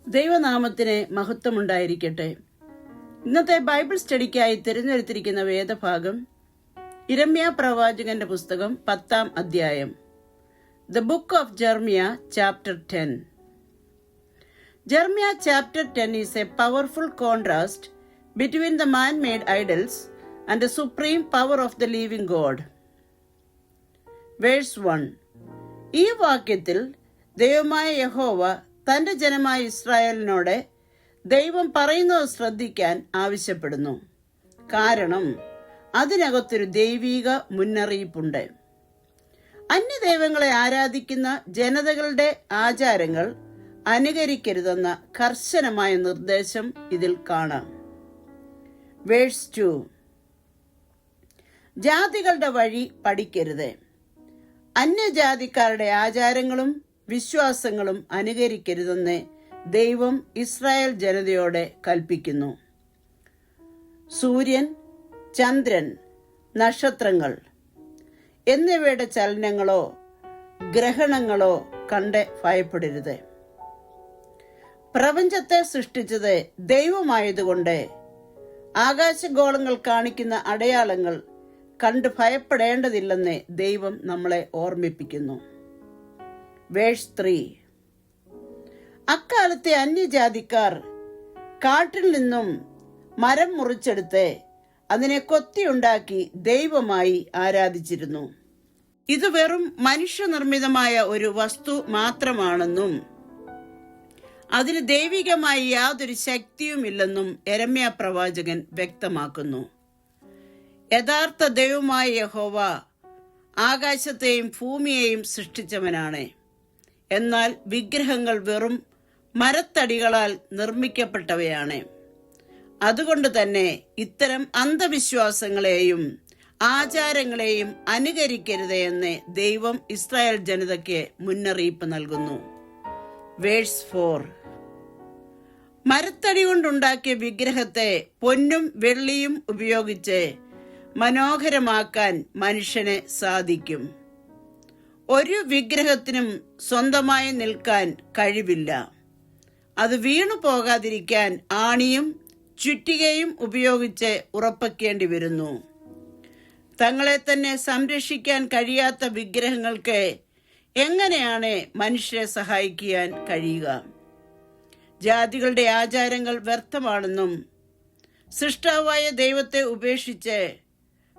ദൈവനാമത്തിന് മഹത്വമുണ്ടായിരിക്കട്ടെ. ഇന്നത്തെ ബൈബിൾ സ്റ്റഡിക്കായി തിരഞ്ഞെടുത്തിരിക്കുന്ന വേദഭാഗം യിരെമ്യാ പ്രവാചകന്റെ പുസ്തകം 10-ാം അധ്യായം, the book of Jeremiah, chapter 10. Jeremiah chapter 10 is a powerful contrast between the man-made idols and the supreme power of the living God. Verse 1. ഈ വാക്യത്തിൽ ദൈവമായ യഹോവ തന്റെ ജനമായ ഇസ്രായേലിനോട് ദൈവം പറയുന്നത് ശ്രദ്ധിക്കാൻ ആവശ്യപ്പെടുന്നു. കാരണം അതിനകത്തൊരു ദൈവീക മുന്നറിയിപ്പുണ്ട്. അന്യദൈവങ്ങളെ ആരാധിക്കുന്ന ജനതകളുടെ ആചാരങ്ങൾ അനുകരിക്കരുതെന്ന കർശനമായ നിർദ്ദേശം ഇതിൽ കാണാം. വേഴ്സ് 2. ജാതികളുടെ വഴി പഠിക്കരുത്. അന്യജാതിക്കാരുടെ ആചാരങ്ങളും വിശ്വാസങ്ങളും അനുകരിക്കരുതെന്ന് ദൈവം ഇസ്രായേൽ ജനതയോടെ കൽപ്പിക്കുന്നു. സൂര്യൻ, ചന്ദ്രൻ, നക്ഷത്രങ്ങൾ എന്നിവയുടെ ചലനങ്ങളോ ഗ്രഹണങ്ങളോ കണ്ട് ഭയപ്പെടരുത്. പ്രപഞ്ചത്തെ സൃഷ്ടിച്ചത് ദൈവമായതുകൊണ്ട് ആകാശഗോളങ്ങൾ കാണിക്കുന്ന അടയാളങ്ങൾ കണ്ട് ഭയപ്പെടേണ്ടതില്ലെന്ന് ദൈവം നമ്മളെ ഓർമ്മിപ്പിക്കുന്നു. വേഴ്സ് 3. അക്കാലത്തെ അന്യജാതിക്കാർ കാട്ടിൽ നിന്നും മരം മുറിച്ചെടുത്ത് അതിനെ കൊത്തിയുണ്ടാക്കി ദൈവമായി ആരാധിച്ചിരുന്നു. ഇത് വെറും മനുഷ്യനിർമ്മിതമായ ഒരു വസ്തു മാത്രമാണെന്നും അതിന് ദൈവികമായി യാതൊരു ശക്തിയുമില്ലെന്നും യിരെമ്യാ പ്രവാചകൻ വ്യക്തമാക്കുന്നു. യഥാർത്ഥ ദൈവമായ യഹോവ ആകാശത്തെയും ഭൂമിയെയും സൃഷ്ടിച്ചവനാണ്. എന്നാൽ വിഗ്രഹങ്ങൾ വെറും മരത്തടികളാൽ നിർമ്മിക്കപ്പെട്ടവയാണ്. അതുകൊണ്ട് തന്നെ ഇത്തരം അന്ധവിശ്വാസങ്ങളെയും ആചാരങ്ങളെയും അനുകരിക്കരുത് എന്ന് ദൈവം ഇസ്രായേൽ ജനതയ്ക്ക് മുന്നറിയിപ്പ് നൽകുന്നു. വേഴ്സ് 4. മരത്തടി കൊണ്ടുണ്ടാക്കിയ വിഗ്രഹത്തെ പൊന്നും വെള്ളിയും ഉപയോഗിച്ച് മനോഹരമാക്കാൻ മനുഷ്യന് സാധിക്കും. ഒരു വിഗ്രഹത്തിനും സ്വന്തമായി നിൽക്കാൻ കഴിവില്ല. അത് വീണു പോകാതിരിക്കാൻ ആണിയും ചുറ്റികയും ഉപയോഗിച്ച് ഉറപ്പിക്കേണ്ടി വരുന്നു. തങ്ങളെ തന്നെ സംരക്ഷിക്കാൻ കഴിയാത്ത വിഗ്രഹങ്ങൾക്ക് എങ്ങനെയാണ് മനുഷ്യരെ സഹായിക്കാൻ കഴിയുക? ജാതികളുടെ ആചാരങ്ങൾ വ്യർത്ഥമാണെന്നും സൃഷ്ടാവായ ദൈവത്തെ ഉപേക്ഷിച്ച്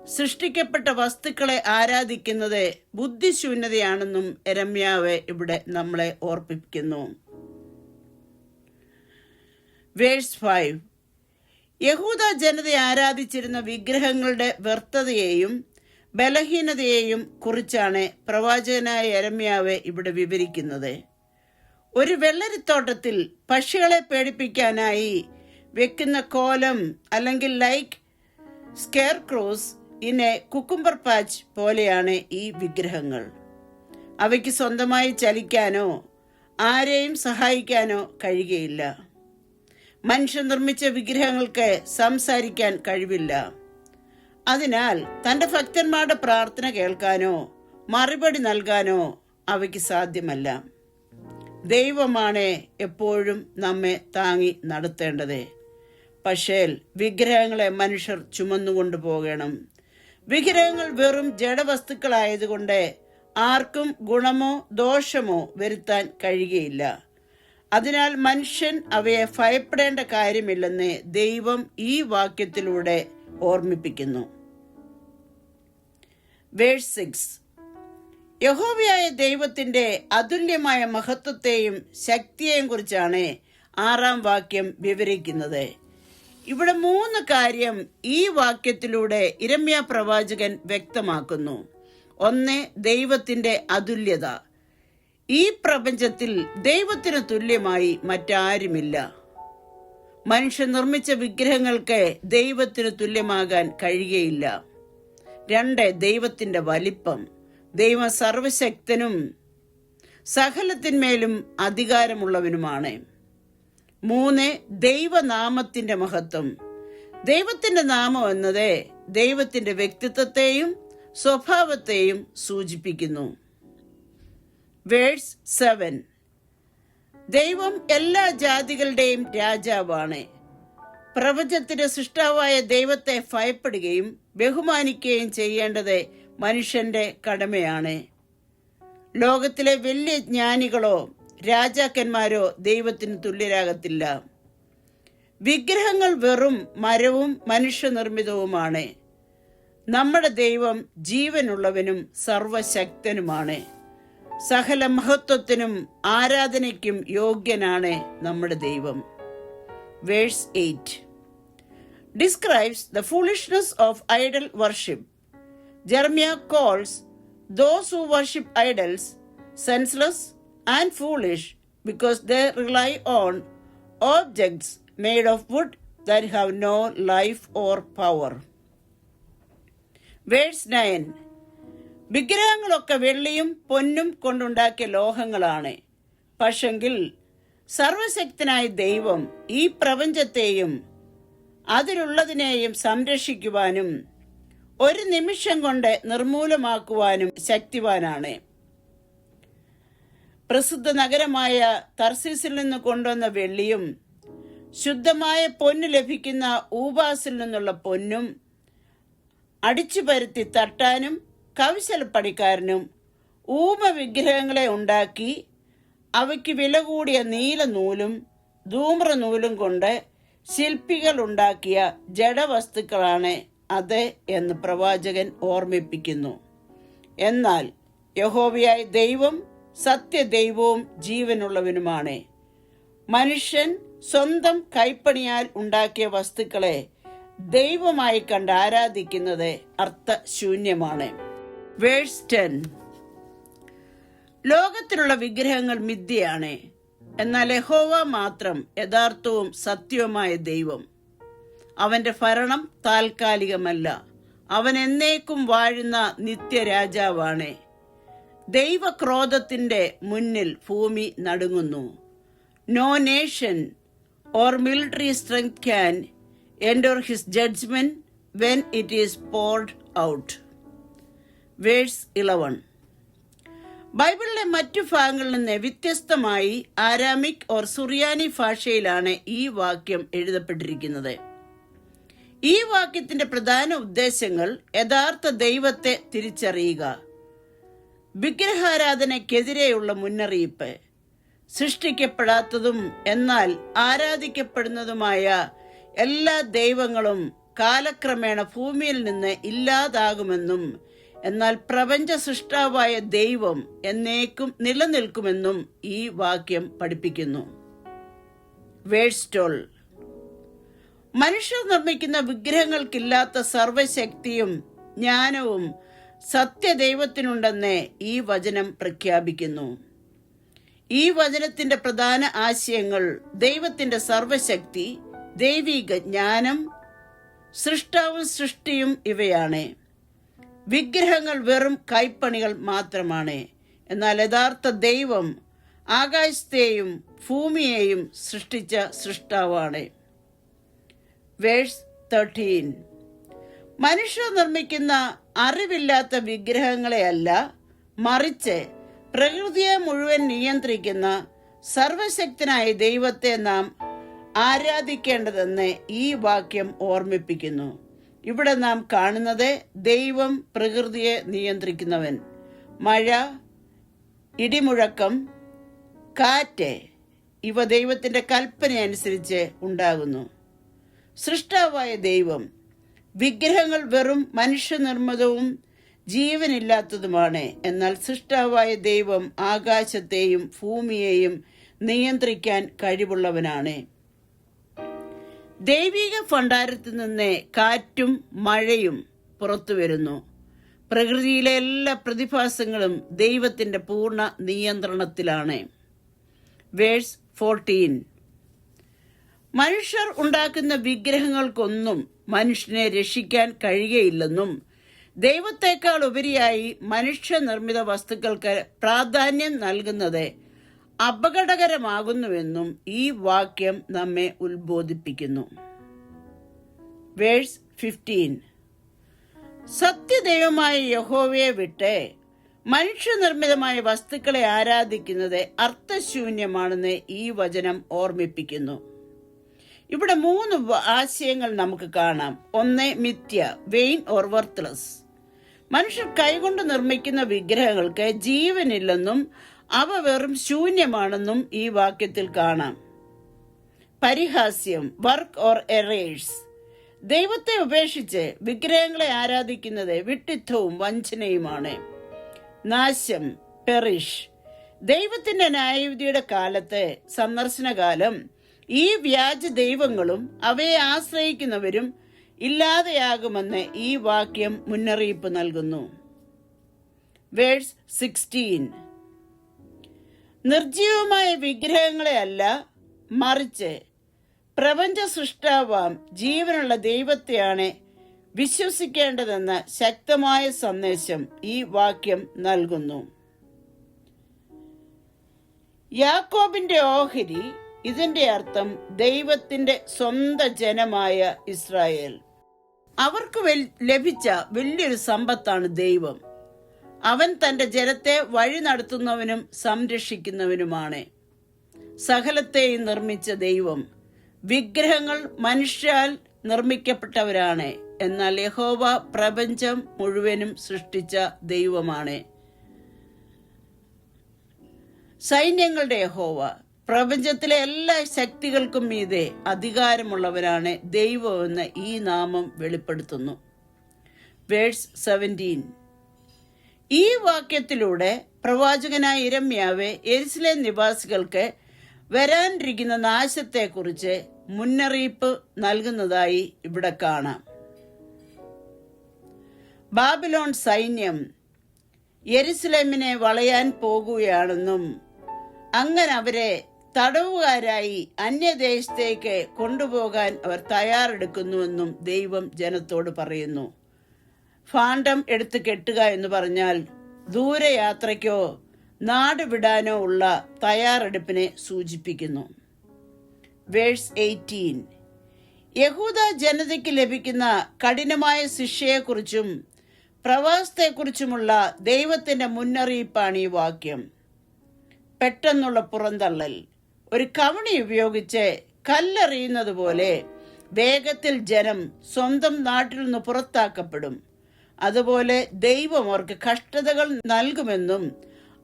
സൃഷ്ടിക്കപ്പെട്ട വസ്തുക്കളെ ആരാധിക്കുന്നത് ബുദ്ധിശൂന്യതയാണെന്നും യിരെമ്യാവ് ഇവിടെ നമ്മളെ ഓർപ്പിക്കുന്നു. വേഴ്സ് 5. യഹൂദ ജനത ആരാധിച്ചിരുന്ന വിഗ്രഹങ്ങളുടെ വ്യർത്ഥതയെയും ബലഹീനതയെയും കുറിച്ചാണ് പ്രവാചകനായ യിരെമ്യാവ് ഇവിടെ വിവരിക്കുന്നത്. ഒരു വെള്ളരിത്തോട്ടത്തിൽ പക്ഷികളെ പേടിപ്പിക്കാനായി വെക്കുന്ന കോലം അല്ലെങ്കിൽ ലൈക്ക് സ്കെയർ ക്രോസ് ഇനെ കുക്കുംബർ പാച്ച് പോലെയാണ് ഈ വിഗ്രഹങ്ങൾ. അവയ്ക്ക് സ്വന്തമായി ചലിക്കാനോ ആരെയും സഹായിക്കാനോ കഴിയുകയില്ല. മനുഷ്യൻ നിർമ്മിച്ച വിഗ്രഹങ്ങൾക്ക് സംസാരിക്കാൻ കഴിവില്ല. അതിനാൽ തന്റെ ഭക്തന്മാരുടെ പ്രാർത്ഥന കേൾക്കാനോ മറുപടി നൽകാനോ അവയ്ക്ക് സാധ്യമല്ല. ദൈവമാണ് എപ്പോഴും നമ്മെ താങ്ങി നടത്തേണ്ടത്. പക്ഷേ വിഗ്രഹങ്ങളെ മനുഷ്യർ ചുമന്നുകൊണ്ടു പോകണം. വിഗ്രഹങ്ങൾ വെറും ജഡവസ്തുക്കളായതുകൊണ്ട് ആർക്കും ഗുണമോ ദോഷമോ വരുത്താൻ കഴിയുകയില്ല. അതിനാൽ മനുഷ്യൻ അവയെ ഭയപ്പെടേണ്ട കാര്യമില്ലെന്ന് ദൈവം ഈ വാക്യത്തിലൂടെ ഓർമ്മിപ്പിക്കുന്നു. വേഴ്സ് 6. യഹോവയായ ദൈവത്തിന്റെ അതുല്യമായ മഹത്വത്തെയും ശക്തിയെയും കുറിച്ചാണ് 6-ാം വാക്യം വിവരിക്കുന്നത്. ഇവിടെ 3 കാര്യം ഈ വാക്യത്തിലൂടെ യിരെമ്യാ പ്രവാചകൻ വ്യക്തമാക്കുന്നു. 1. ദൈവത്തിന്റെ അതുല്യത. ഈ പ്രപഞ്ചത്തിൽ ദൈവത്തിന് തുല്യമായി മറ്റാരുമില്ല. മനുഷ്യൻ നിർമ്മിച്ച വിഗ്രഹങ്ങൾക്ക് ദൈവത്തിന് തുല്യമാകാൻ കഴിയുകയില്ല. 2. ദൈവത്തിന്റെ വലിപ്പം. ദൈവം സർവശക്തനും സകലത്തിന്മേലും അധികാരമുള്ളവനുമാണ്. 3. ദൈവനാമത്തിന്റെ മഹത്വം. ദൈവത്തിന്റെ നാമം എന്നത് ദൈവത്തിന്റെ വ്യക്തിത്വത്തെയും സ്വഭാവത്തെയും സൂചിപ്പിക്കുന്നു. വേഴ്സ് 7. ദൈവം എല്ലാ ജാതികളുടെയും രാജാവാണ്. പ്രപഞ്ചത്തിന്റെ സൃഷ്ടാവായ ദൈവത്തെ ഭയപ്പെടുകയും ബഹുമാനിക്കുകയും ചെയ്യേണ്ടത് മനുഷ്യന്റെ കടമയാണ്. ലോകത്തിലെ വലിയ ജ്ഞാനികളോ രാജാക്കന്മാരോ ദൈവത്തിന് തുല്യരാകത്തില്ല. വിഗ്രഹങ്ങൾ വെറും മരവും മനുഷ്യനിർമ്മിതവുമാണ്. നമ്മുടെ ദൈവം ജീവനുള്ളവനും സർവശക്തനുമാണ്. സകല മഹത്വത്തിനും ആരാധനയ്ക്കും യോഗ്യനാണ് നമ്മുടെ ദൈവം. Verse 8 describes the foolishness of idol worship. Jeremiah calls those who worship idols senseless and foolish because they rely on objects made of wood that have no life or power. Verse 9 വിഗ്രഹങ്ങളൊക്കെ വെള്ളിയും പൊന്നും കൊണ്ടുണ്ടാക്കിയ ലോഹങ്ങളാണ്. പക്ഷെങ്കിൽ സർവശക്തനായ ദൈവം ഈ പ്രപഞ്ചത്തെയും അതിലുള്ളതിനെയും സംരക്ഷിക്കുവാനും ഒരു നിമിഷം കൊണ്ട് നിർമൂലമാക്കുവാനും ശക്തിവാനാണ്. പ്രസിദ്ധ നഗരമായ തർസീസിൽ നിന്ന് കൊണ്ടുവന്ന വെള്ളിയും ശുദ്ധമായ പൊന്ന് ലഭിക്കുന്ന ഊബാസിൽ നിന്നുള്ള പൊന്നും അടിച്ചു പരുത്തി തട്ടാനും കൗശലപ്പണിക്കാരനും ഊമ വിഗ്രഹങ്ങളെ ഉണ്ടാക്കി അവയ്ക്ക് വില കൂടിയ നീലനൂലും ധൂമ്രനൂലും കൊണ്ട് ശില്പികൾ ഉണ്ടാക്കിയ ജഡവസ്തുക്കളാണ് അത് എന്ന് പ്രവാചകൻ ഓർമ്മിപ്പിക്കുന്നു. എന്നാൽ യഹോവയായ ദൈവം സത്യദൈവവും ജീവനുള്ളവനുമാണ്. മനുഷ്യൻ സ്വന്തം കൈപ്പണിയാൽ ഉണ്ടാക്കിയ വസ്തുക്കളെ ദൈവമായി കണ്ട് ആരാധിക്കുന്നത് അർത്ഥശൂന്യമാണ്. വേഴ്സ് 10 ലോകത്തിലുള്ള വിഗ്രഹങ്ങൾ മിഥ്യയാണ്, എന്നാൽ യഹോവ മാത്രം യഥാർത്ഥവും സത്യവുമായ ദൈവം. അവന്റെ ഭരണം താൽക്കാലികമല്ല, അവൻ എന്നേക്കും വാഴുന്ന നിത്യരാജാവാണ്. ദൈവക്രോധത്തിന്റെ മുന്നിൽ ഭൂമി നടുങ്ങുന്നു. No nation or military strength can endure his judgment when it is poured out. Verse 11 ബൈബിളിലെ മറ്റു ഭാഗങ്ങളിൽ നിന്ന് വ്യത്യസ്തമായി ആരാമിക് ഓർ സുറിയാനി ഭാഷയിലാണ് ഈ വാക്യം എഴുതപ്പെട്ടിരിക്കുന്നത്. ഈ വാക്യത്തിന്റെ പ്രധാന ഉദ്ദേശങ്ങൾ യഥാർത്ഥ ദൈവത്തെ തിരിച്ചറിയുക, വിഗ്രഹാരാധനയ്ക്കെതിരെയുള്ള മുന്നറിയിപ്പ്, സൃഷ്ടിക്കപ്പെടാത്തതും എന്നാൽ ആരാധിക്കപ്പെടുന്നതുമായ എല്ലാ ദൈവങ്ങളും കാലക്രമേണ ഭൂമിയിൽ നിന്ന് ഇല്ലാതാകുമെന്നും എന്നാൽ പ്രപഞ്ച സൃഷ്ടാവായ ദൈവം എന്നേക്കും നിലനിൽക്കുമെന്നും ഈ വാക്യം പഠിപ്പിക്കുന്നു. വേഴ്സ് 12 മനുഷ്യർ നിർമ്മിക്കുന്ന വിഗ്രഹങ്ങൾക്കില്ലാത്ത സർവശക്തിയും ജ്ഞാനവും സത്യദൈവത്തിനുണ്ടെന്ന് ഈ വചനം പ്രഖ്യാപിക്കുന്നു. ഈ വചനത്തിന്റെ പ്രധാന ആശയങ്ങൾ ദൈവത്തിന്റെ സർവശക്തി, ദൈവിക ജ്ഞാനം, സൃഷ്ടാവും സൃഷ്ടിയും ഇവയാണ്. വിഗ്രഹങ്ങൾ വെറും കൈപ്പണികൾ മാത്രമാണ്, എന്നാൽ യഥാർത്ഥ ദൈവം ആകാശത്തെയും ഭൂമിയെയും സൃഷ്ടിച്ച സൃഷ്ടാവാണ്. വേഴ്സ് 13 മനുഷ്യർ നിർമ്മിക്കുന്ന അറിവില്ലാത്ത വിഗ്രഹങ്ങളെയല്ല, മറിച്ച് പ്രകൃതിയെ മുഴുവൻ നിയന്ത്രിക്കുന്ന സർവശക്തനായ ദൈവത്തെ നാം ആരാധിക്കേണ്ടതെന്ന് ഈ വാക്യം ഓർമ്മിപ്പിക്കുന്നു. ഇവിടെ നാം കാണുന്നത് ദൈവം പ്രകൃതിയെ നിയന്ത്രിക്കുന്നവൻ. മഴ, ഇടിമുഴക്കം, കാറ്റ് ഇവ ദൈവത്തിന്റെ കൽപ്പനയനുസരിച്ച് ഉണ്ടാകുന്നു. സൃഷ്ടാവായ ദൈവം. വിഗ്രഹങ്ങൾ വെറും മനുഷ്യനിർമ്മിതവും ജീവനില്ലാത്തതുമാണ്, എന്നാൽ സൃഷ്ടാവായ ദൈവം ആകാശത്തെയും ഭൂമിയെയും നിയന്ത്രിക്കാൻ കഴിവുള്ളവനാണ്. ദൈവിക ഭണ്ഡാരത്തിൽ നിന്ന് കാറ്റും മഴയും പുറത്തു വരുന്നു. പ്രകൃതിയിലെ എല്ലാ പ്രതിഭാസങ്ങളും ദൈവത്തിന്റെ പൂർണ്ണ നിയന്ത്രണത്തിലാണ്. വേഴ്സ് 14 മനുഷ്യർ ഉണ്ടാക്കുന്ന വിഗ്രഹങ്ങൾക്കൊന്നും മനുഷ്യനെ രക്ഷിക്കാൻ കഴിയുകയില്ലെന്നും ദൈവത്തെക്കാൾ ഉപരിയായി മനുഷ്യനിർമ്മിത വസ്തുക്കൾക്ക് പ്രാധാന്യം നൽകുന്നത് അപകടകരമാകുന്നുവെന്നും ഈ വാക്യം നമ്മെ ഉത്ബോധിപ്പിക്കുന്നു. വേഴ്സ് 15 സത്യദൈവമായ യഹോവയെ വിട്ട് മനുഷ്യനിർമ്മിതമായ വസ്തുക്കളെ ആരാധിക്കുന്നത് അർത്ഥശൂന്യമാണെന്ന് ഈ വചനം ഓർമ്മിപ്പിക്കുന്നു. ഇവിടെ 3 ആശയങ്ങൾ നമുക്ക് കാണാം. 1, മിഥ്യ, വെയിൻ ഓർ വർത്ത്ലെസ്. മനുഷ്യർ കൈകൊണ്ട് നിർമ്മിക്കുന്ന വിഗ്രഹങ്ങൾക്ക് ജീവനില്ലെന്നും അവ വെറും ശൂന്യമാണെന്നും ഈ വാക്യത്തിൽ കാണാം. പരിഹാസ്യം, വർക്ക് ഓർ എറേഴ്സ്. ദൈവത്തെ ഉപേക്ഷിച്ച് വിഗ്രഹങ്ങളെ ആരാധിക്കുന്നത് വിഡ്ഢിത്തവും വഞ്ചനയുമാണ്. നാശം, പെറിഷ്. ദൈവത്തിന്റെ ന്യായവിധിയുടെ കാലത്ത്, സന്ദർശനകാലം, ഈ വ്യാജ ദൈവങ്ങളും അവയെ ആശ്രയിക്കുന്നവരും ഇല്ലാതെയാകുമെന്ന് ഈ വാക്യം മുന്നറിയിപ്പ് നൽകുന്നു. വേഴ്സ് 16. നിർജീവമായ വിഗ്രഹങ്ങളെ അല്ല, മറിച്ച് പ്രപഞ്ച സൃഷ്ടാവാം ജീവനുള്ള ദൈവത്തെയാണ് വിശ്വസിക്കേണ്ടതെന്ന ശക്തമായ സന്ദേശം ഈ വാക്യം നൽകുന്നു. യാക്കോബിന്റെ ഓഹരി. ഇതിന്റെ അർത്ഥം ദൈവത്തിന്റെ സ്വന്തം ജനമായ ഇസ്രായേൽ. അവർക്ക് ലഭിച്ച വലിയൊരു സമ്പത്താണ് ദൈവം. അവൻ തന്റെ ജനത്തെ വഴി നടത്തുന്നവനും സംരക്ഷിക്കുന്നവനുമാണ്. സകലത്തെയും നിർമ്മിച്ച ദൈവം. വിഗ്രഹങ്ങൾ മനുഷ്യാൽ നിർമ്മിക്കപ്പെട്ടവരാണ്, എന്നാൽ യഹോവ പ്രപഞ്ചം മുഴുവനും സൃഷ്ടിച്ച ദൈവമാണ്. സൈന്യങ്ങളുടെ യഹോവ പ്രപഞ്ചത്തിലെ എല്ലാ ശക്തികൾക്കും മീതെ അധികാരമുള്ളവരാണ് ദൈവമെന്ന് ഈ നാമം വെളിപ്പെടുത്തുന്നു. വേഴ്സ് 17. ഈ വാക്യത്തിലൂടെ പ്രവാചകനായ യിരെമ്യാവ് യെരുശലേം നിവാസികൾക്ക് വരാനിരിക്കുന്ന നാശത്തെക്കുറിച്ച് മുന്നറിയിപ്പ് നൽകുന്നതായി ഇവിടെ കാണാം. ബാബിലോൺ സൈന്യം യെരുശലേമിനെ വളയാൻ പോകുകയാണെന്നും അങ്ങനെ അവരെ തടവുകാരായി അന്യദേശത്തേക്ക് കൊണ്ടുപോകാൻ അവർ തയ്യാറെടുക്കുന്നുവെന്നും ദൈവം ജനത്തോട് പറയുന്നു. ഫാണ്ടം എടുത്ത് കെട്ടുക എന്ന് പറഞ്ഞാൽ ദൂരയാത്രയ്ക്കോ നാട് വിടാനോ ഉള്ള തയ്യാറെടുപ്പിനെ സൂചിപ്പിക്കുന്നു. വേഴ്സ് 18. യഹൂദ ജനതയ്ക്ക് ലഭിക്കുന്ന കഠിനമായ ശിക്ഷയെക്കുറിച്ചും പ്രവാസത്തെക്കുറിച്ചുമുള്ള ദൈവത്തിന്റെ മുന്നറിയിപ്പാണ് ഈ വാക്യം. പെട്ടെന്നുള്ള പുറന്തള്ളൽ. ഒരു കവണി ഉപയോഗിച്ച് കല്ലെറിയുന്നത് പോലെ വേഗത്തിൽ ജനം സ്വന്തം നാട്ടിൽ നിന്ന് പുറത്താക്കപ്പെടും. അതുപോലെ ദൈവം അവർക്ക് കഷ്ടതകൾ നൽകുമെന്നും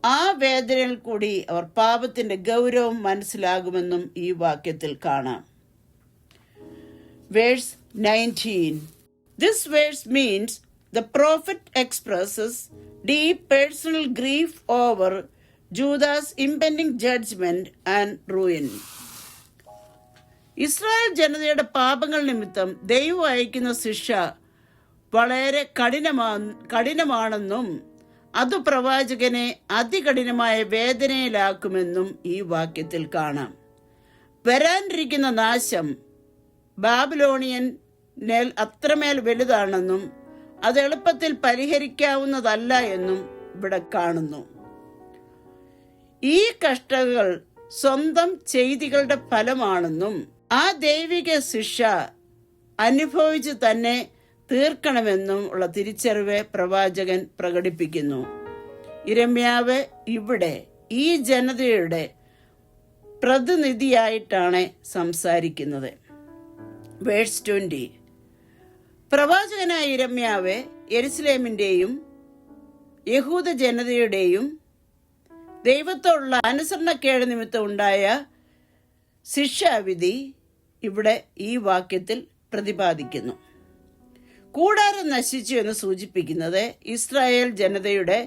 ആ വേദനയിൽ കൂടി അവർ പാപത്തിന്റെ ഗൗരവം മനസ്സിലാകുമെന്നും ഈ വാക്യത്തിൽ കാണാം. Verse 19. This verse means the prophet expresses deep personal grief over Judah's impending judgment and ruin. Israel ജനതയുടെ പാപങ്ങൾ നിമിത്തം ദൈവം അയക്കുന്ന ശിക്ഷ വളരെ കഠിനമാണെന്നും അത് പ്രവാചകനെ അതികഠിനമായ വേദനയിലാക്കുമെന്നും ഈ വാക്യത്തിൽ കാണാം. വരാനിരിക്കുന്ന നാശം ബാബിലോണിയൻ അത്രമേൽ വലുതാണെന്നും അത് എളുപ്പത്തിൽ പരിഹരിക്കാവുന്നതല്ല എന്നും ഇവിടെ കാണുന്നു. ഈ കഷ്ടതകൾ സ്വന്തം ചെയ്തികളുടെ ഫലമാണെന്നും ആ ദൈവിക ശിക്ഷ അനുഭവിച്ച് തന്നെ തീർക്കണമെന്നും ഉള്ള തിരിച്ചറിവ് പ്രവാചകൻ പ്രകടിപ്പിക്കുന്നു. യിരെമ്യാവ് ഇവിടെ ഈ ജനതയുടെ പ്രതിനിധിയായിട്ടാണ് സംസാരിക്കുന്നത്. വേഴ്സ് 20. പ്രവാചകനായ യിരെമ്യാവ് യെരുശലേമിന്റെയും യഹൂദ ജനതയുടെയും ദൈവത്തോടുള്ള അനുസരണക്കേട് നിമിത്തം ഉണ്ടായ ശിക്ഷാവിധി ഇവിടെ ഈ വാക്യത്തിൽ പ്രതിപാദിക്കുന്നു. കൂടാരം നശിച്ചു എന്ന് സൂചിപ്പിക്കുന്നത് ഇസ്രായേൽ ജനതയുടെ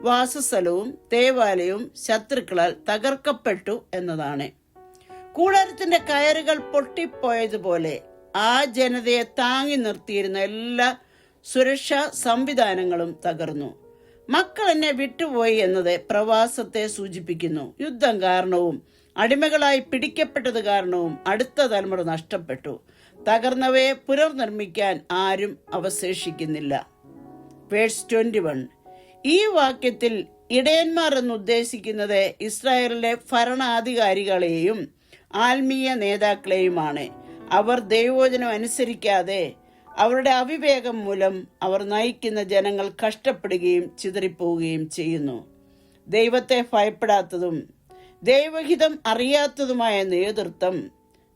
വാസസ്ഥലവും ദേവാലയവും ശത്രുക്കളാൽ തകർക്കപ്പെട്ടു എന്നതാണ്. കൂടാരത്തിന്റെ കയറുകൾ പൊട്ടിപ്പോയതുപോലെ ആ ജനതയെ താങ്ങി നിർത്തിയിരുന്ന എല്ലാ സുരക്ഷാ സംവിധാനങ്ങളും തകർന്നു. മക്കൾ എന്നെ വിട്ടുപോയി എന്നത് പ്രവാസത്തെ സൂചിപ്പിക്കുന്നു. യുദ്ധം കാരണവും അടിമകളായി പിടിക്കപ്പെട്ടത് കാരണവും അടുത്ത തലമുറ നഷ്ടപ്പെട്ടു. തകർന്നവയെ പുനർനിർമ്മിക്കാൻ ആരും അവശേഷിക്കുന്നില്ല. വേഴ്സ് 21. ഈ വാക്യത്തിൽ ഇടയന്മാർ എന്ന് ഉദ്ദേശിക്കുന്നത് ഇസ്രായേലിലെ ഭരണാധികാരികളെയും ആത്മീയ നേതാക്കളെയുമാണ്. അവർ ദൈവവചനം അനുസരിക്കാതെ അവരുടെ അവിവേകം മൂലം അവർ നയിക്കുന്ന ജനങ്ങൾ കഷ്ടപ്പെടുകയും ചിതറിപ്പോവുകയും ചെയ്യുന്നു. ദൈവത്തെ ഭയപ്പെടാത്തതും ദൈവഹിതം അറിയാത്തതുമായ നേതൃത്വം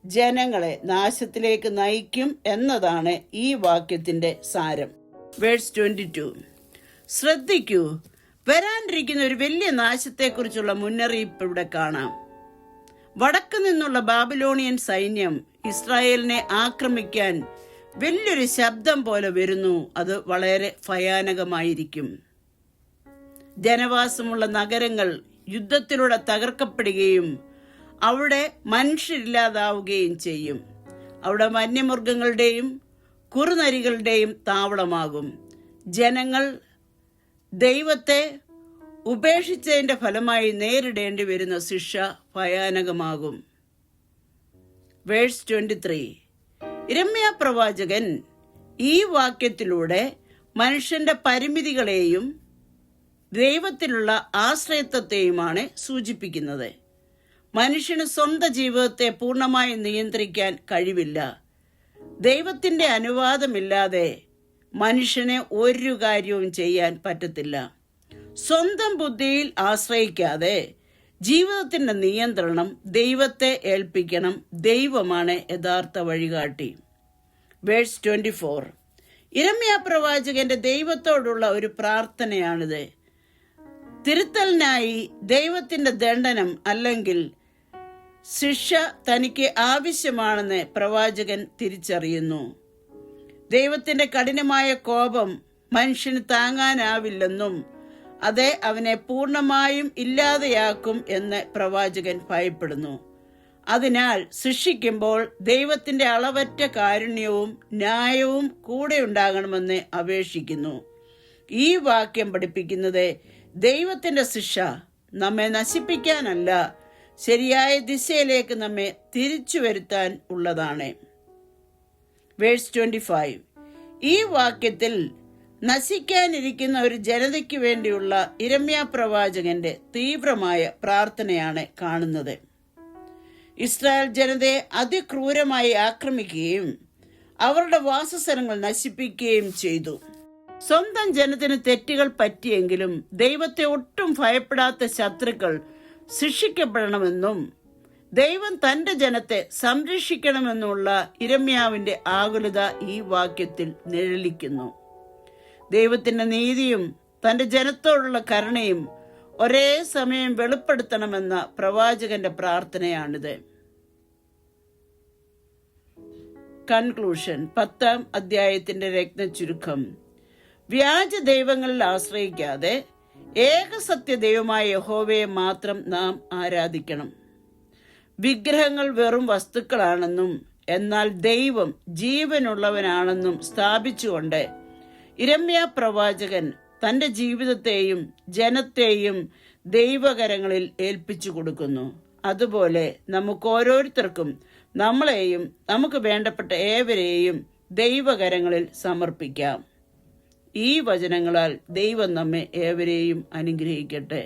ജനങ്ങളെ നാശത്തിലേക്ക് നയിക്കും എന്നതാണ് ഈ വാക്യത്തിന്റെ സാരം. വേഴ്സ് 22. ശ്രദ്ധിക്കൂ, വരാനിരിക്കുന്ന ഒരു വലിയ നാശത്തെക്കുറിച്ചുള്ള മുന്നറിയിപ്പ് ഇവിടെ കാണാം. വടക്ക് നിന്നുള്ള ബാബിലോണിയൻ സൈന്യം ഇസ്രായേലിനെ ആക്രമിക്കാൻ വലിയൊരു ശബ്ദം പോലെ വരുന്നു. അത് വളരെ ഭയാനകമായിരിക്കും. ജനവാസമുള്ള നഗരങ്ങൾ യുദ്ധത്തിലൂടെ തകർക്കപ്പെടുകയും അവിടെ മനുഷ്യരില്ലാതാവുകയും ചെയ്യും. അവിടെ വന്യമൃഗങ്ങളുടെയും കുറുനരികളുടെയും താവളമാകും. ജനങ്ങൾ ദൈവത്തെ ഉപേക്ഷിച്ചതിന്റെ ഫലമായി നേരിടേണ്ടി വരുന്ന ശിക്ഷ ഭയാനകമാകും. വേഴ്സ് 23. യിരെമ്യാ പ്രവാചകൻ ഈ വാക്യത്തിലൂടെ മനുഷ്യന്റെ പരിമിതികളെയും ദൈവത്തിലുള്ള ആശ്രയത്വത്തെയുമാണ് സൂചിപ്പിക്കുന്നത്. മനുഷ്യന് സ്വന്തം ജീവിതത്തെ പൂർണ്ണമായി നിയന്ത്രിക്കാൻ കഴിവില്ല. ദൈവത്തിന്റെ അനുവാദമില്ലാതെ മനുഷ്യനെ ഒരു കാര്യവും ചെയ്യാൻ പറ്റത്തില്ല. സ്വന്തം ബുദ്ധിയിൽ ആശ്രയിക്കാതെ ജീവിതത്തിന്റെ നിയന്ത്രണം ദൈവത്തെ ഏൽപ്പിക്കണം. ദൈവമാണ് യഥാർത്ഥ വഴികാട്ടി. വേഴ്സ് 24. യിരെമ്യാ പ്രവാചകന്റെ ദൈവത്തോടുള്ള ഒരു പ്രാർത്ഥനയാണിത്. തിരുത്തലിനായി ദൈവത്തിന്റെ ദണ്ഡനം അല്ലെങ്കിൽ ശിക്ഷ തനിക്ക് ആവശ്യമാണെന്ന് പ്രവാചകൻ തിരിച്ചറിയുന്നു. ദൈവത്തിന്റെ കഠിനമായ കോപം മനുഷ്യന് താങ്ങാനാവില്ലെന്നും അത് അവനെ പൂർണ്ണമായും ഇല്ലാതെയാക്കും എന്ന് പ്രവാചകൻ ഭയപ്പെടുന്നു. അതിനാൽ ശിക്ഷിക്കുമ്പോൾ ദൈവത്തിന്റെ അളവറ്റ കാരുണ്യവും ന്യായവും കൂടെ ഉണ്ടാകണമെന്ന് അപേക്ഷിക്കുന്നു. ഈ വാക്യം പഠിപ്പിക്കുന്നത് ദൈവത്തിന്റെ ശിക്ഷ നമ്മെ നശിപ്പിക്കാനല്ല, ശരിയായ ദിശയിലേക്ക് നമ്മെ തിരിച്ചു വരുത്താൻ ഉള്ളതാണ്. വേഴ്സ് 25. ഈ വാക്യത്തിൽ നശിക്കാനിരിക്കുന്ന ഒരു ജനതയ്ക്ക് വേണ്ടിയുള്ള യിരെമ്യാ പ്രവാചകന്റെ തീവ്രമായ പ്രാർത്ഥനയാണ് കാണുന്നത്. ഇസ്രായേൽ ജനതയെ അതിക്രൂരമായി ആക്രമിക്കുകയും അവരുടെ വാസസ്ഥലങ്ങൾ നശിപ്പിക്കുകയും ചെയ്തു. സ്വന്തം ജനത്തിന് തെറ്റുകൾ പറ്റിയെങ്കിലും ദൈവത്തെ ഒട്ടും ഭയപ്പെടാത്ത ശത്രുക്കൾ ശിക്ഷിക്കപ്പെടണമെന്നും ദൈവം തന്റെ ജനത്തെ സംരക്ഷിക്കണമെന്നുള്ള യിരെമ്യാവിന്റെ ആകുലത ഈ വാക്യത്തിൽ നിഴലിക്കുന്നു. ദൈവത്തിന്റെ നീതിയും തന്റെ ജനത്തോടുള്ള കരുണയും ഒരേ സമയം വെളിപ്പെടുത്തണമെന്ന പ്രവാചകന്റെ പ്രാർത്ഥനയാണിത്. കൺക്ലൂഷൻ. 10-ാം അധ്യായത്തിന്റെ രത്നചുരുക്കം. വ്യാജ ദൈവങ്ങളിൽ ആശ്രയിക്കാതെ ഏകസത്യ ദൈവമായ യഹോവയെ മാത്രം നാം ആരാധിക്കണം. വിഗ്രഹങ്ങൾ വെറും വസ്തുക്കളാണെന്നും എന്നാൽ ദൈവം ജീവനുള്ളവനാണെന്നും സ്ഥാപിച്ചുകൊണ്ട് യിരെമ്യാ പ്രവാചകൻ തന്റെ ജീവിതത്തെയും ജനത്തെയും ദൈവകരങ്ങളിൽ ഏൽപ്പിച്ചു കൊടുക്കുന്നു. അതുപോലെ നമുക്ക് ഓരോരുത്തർക്കും നമ്മളെയും നമുക്ക് വേണ്ടപ്പെട്ട ഏവരെയും ദൈവകരങ്ങളിൽ സമർപ്പിക്കാം. ഈ വചനങ്ങളാൽ ദൈവം നമ്മെ ഏവരെയും അനുഗ്രഹിക്കട്ടെ.